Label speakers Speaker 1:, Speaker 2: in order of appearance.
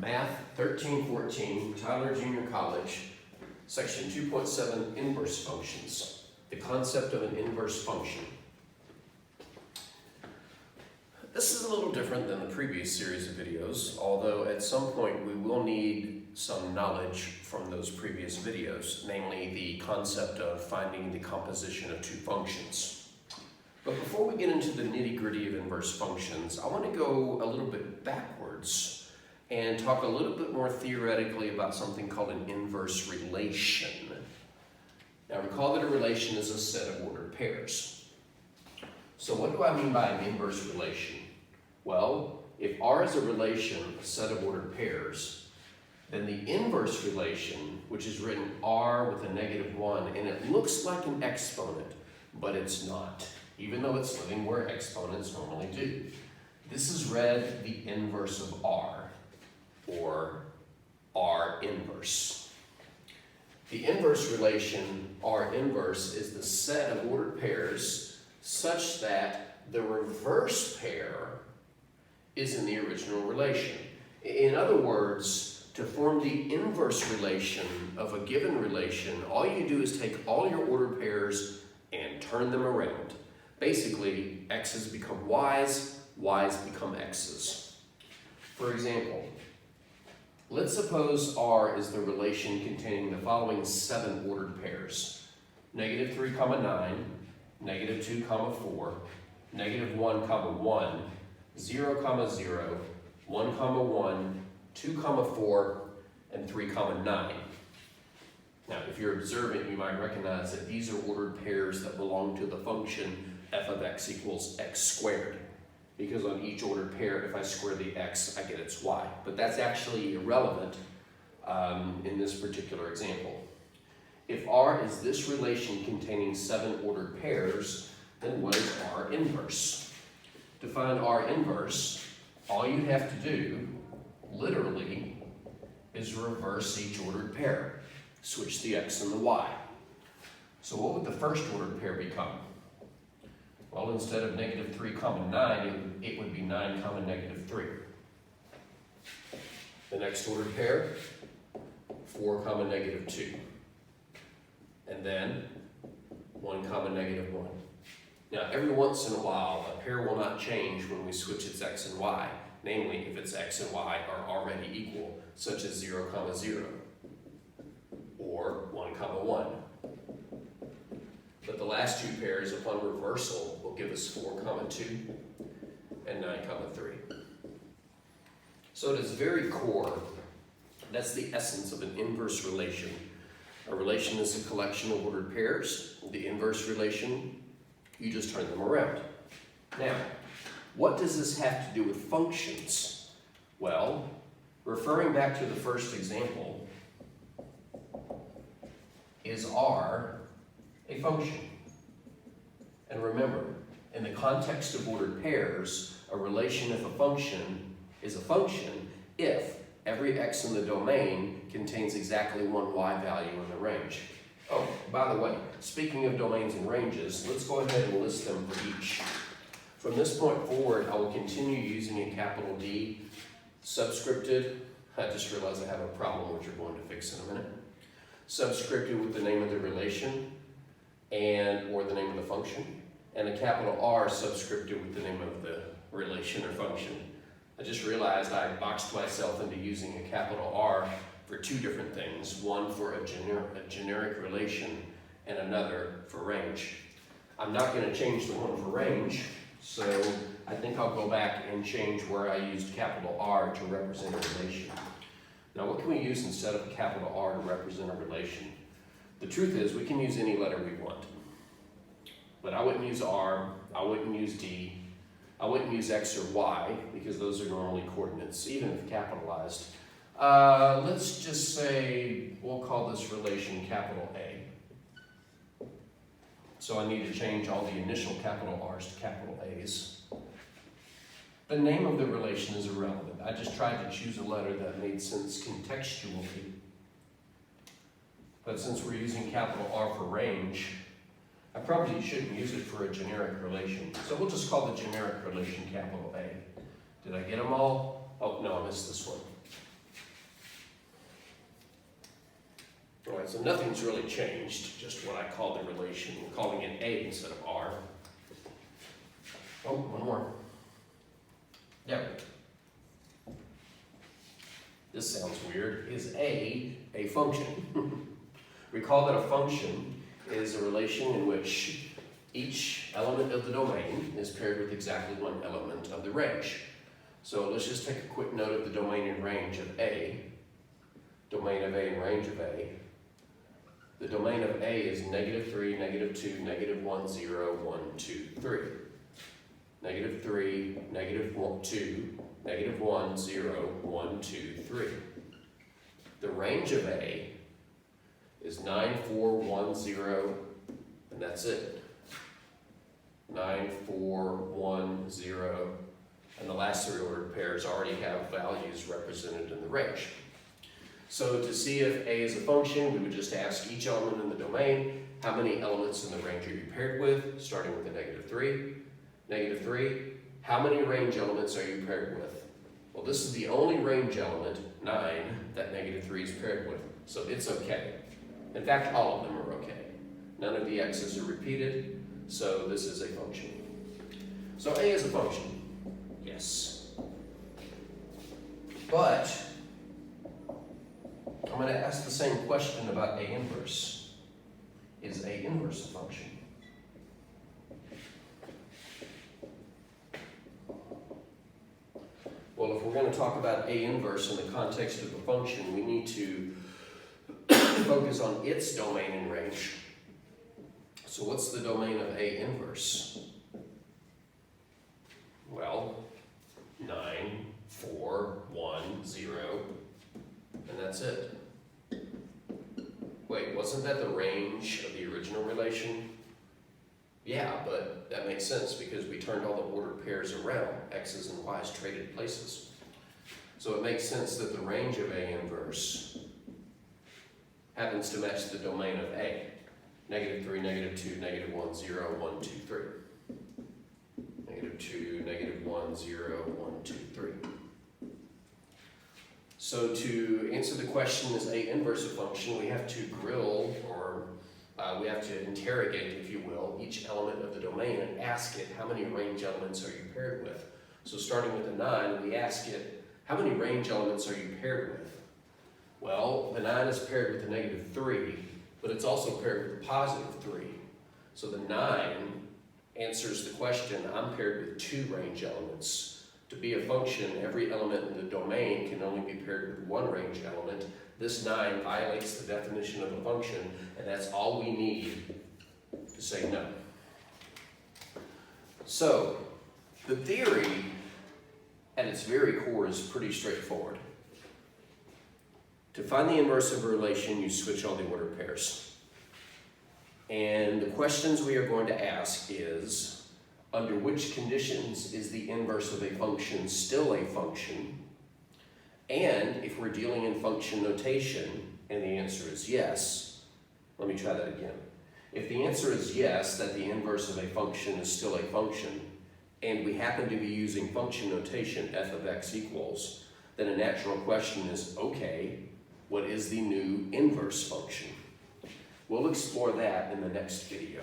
Speaker 1: Math 1314, Tyler Junior College, Section 2.7, Inverse Functions. The concept of an inverse function. This is a little different than the previous series of videos, although at some point we will need some knowledge from those previous videos, namely the concept of finding the composition of two functions. But before we get into the nitty-gritty of inverse functions, I want to go a little bit backwards and talk a little bit more theoretically about something called an inverse relation. Now recall that a relation is a set of ordered pairs. So what do I mean by an inverse relation? Well, if R is a relation, a set of ordered pairs, then the inverse relation, which is written R with a -1, and it looks like an exponent, but it's not, even though it's living where exponents normally do. This is read the inverse of R, or R inverse. The inverse relation, R inverse, is the set of ordered pairs such that the reverse pair is in the original relation. In other words, to form the inverse relation of a given relation, all you do is take all your ordered pairs and turn them around. Basically, x's become y's, y's become x's. For example, let's suppose R is the relation containing the following 7 ordered pairs: -3, 9, -2, 4, -1, 1, 0, 0, 1, 1, 2, 4, and 3, 9. Now, if you're observant, you might recognize that these are ordered pairs that belong to the function f of x equals x squared. Because on each ordered pair, if I square the x, I get its y. But that's actually irrelevant in this particular example. If R is this relation containing 7 ordered pairs, then what is R inverse? To find R inverse, all you have to do, literally, is reverse each ordered pair. Switch the x and the y. So what would the first ordered pair become? Well, instead of -3, 9, it would be 9, -3. The next ordered pair, 4, -2. And then 1, -1. Now, every once in a while, a pair will not change when we switch its x and y, namely if its x and y are already equal, such as 0, 0, or 1, 1. But the last two pairs, upon reversal, will give us 4, 2, and 9, 3. So at its very core, that's the essence of an inverse relation. A relation is a collection of ordered pairs. The inverse relation, you just turn them around. Now, what does this have to do with functions? Well, referring back to the first example, is R a function? And remember, in the context of ordered pairs, a relation if a function is a function if every x in the domain contains exactly one y value in the range. Oh, by the way, speaking of domains and ranges, let's go ahead and list them for each. From this point forward, I will continue using a capital D, subscripted. I just realized I have a problem which we're going to fix in a minute. Subscripted with the name of the relation or the name of the function, and a capital R subscripted with the name of the relation or function. I just realized I boxed myself into using a capital R for 2 different things, one for a generic relation and another for range. I'm not going to change the one for range, so I think I'll go back and change where I used capital R to represent a relation. Now, what can we use instead of capital R to represent a relation? The truth is, we can use any letter we want. But I wouldn't use R, I wouldn't use D, I wouldn't use X or Y, because those are normally coordinates, even if capitalized. Let's just say, we'll call this relation capital A. So I need to change all the initial capital R's to capital A's. The name of the relation is irrelevant. I just tried to choose a letter that made sense contextually. But since we're using capital R for range, I probably shouldn't use it for a generic relation. So we'll just call the generic relation capital A. Did I get them all? Oh, no, I missed this one. so nothing's really changed, just what I call the relation. We're calling it A instead of R. Oh, one more. Yeah. This sounds weird. Is A function? Recall that a function is a relation in which each element of the domain is paired with exactly one element of the range. So let's just take a quick note of the domain and range of A. Domain of A and range of A. The domain of A is -3, -2, -1, 0, 1, 2, 3. -3, -2, -1, 0, 1, 2, 3. The range of A is 9, 4, 1, 0, and that's it. 9, 4, 1, 0, and the last three ordered pairs already have values represented in the range. So to see if A is a function, we would just ask each element in the domain, how many elements in the range are you paired with, starting with the -3. -3, how many range elements are you paired with? Well, this is the only range element, 9, that -3 is paired with, so it's okay. In fact, all of them are okay. None of the x's are repeated, so this is a function. So A is a function, yes. But I'm going to ask the same question about A inverse. Is A inverse a function? Well, if we're going to talk about A inverse in the context of a function, we need to focus on its domain and range. So what's the domain of A inverse? Well, 9, 4, 1, 0, and that's it. Wait, wasn't that the range of the original relation? Yeah, but that makes sense because we turned all the ordered pairs around. X's and Y's traded places. So it makes sense that the range of A inverse happens to match the domain of A. -3, -2, -1, 0, 1, 2, 3. -2, -1, 0, 1, 2, 3. So to answer the question, is A inverse a function, we have to grill, or we have to interrogate, if you will, each element of the domain and ask it, how many range elements are you paired with? So starting with the 9, we ask it, how many range elements are you paired with? Well, the 9 is paired with the -3, but it's also paired with the +3. So the 9 answers the question, I'm paired with 2 range elements. To be a function, every element in the domain can only be paired with 1 range element. This 9 violates the definition of a function, and that's all we need to say no. So, the theory at its very core is pretty straightforward. To find the inverse of a relation, you switch all the ordered pairs. And the questions we are going to ask is, under which conditions is the inverse of a function still a function? And if we're dealing in function notation, and the answer is yes, let me try that again. If the answer is yes, that the inverse of a function is still a function, and we happen to be using function notation, f of x equals, then a natural question is, okay, what is the new inverse function? We'll explore that in the next video.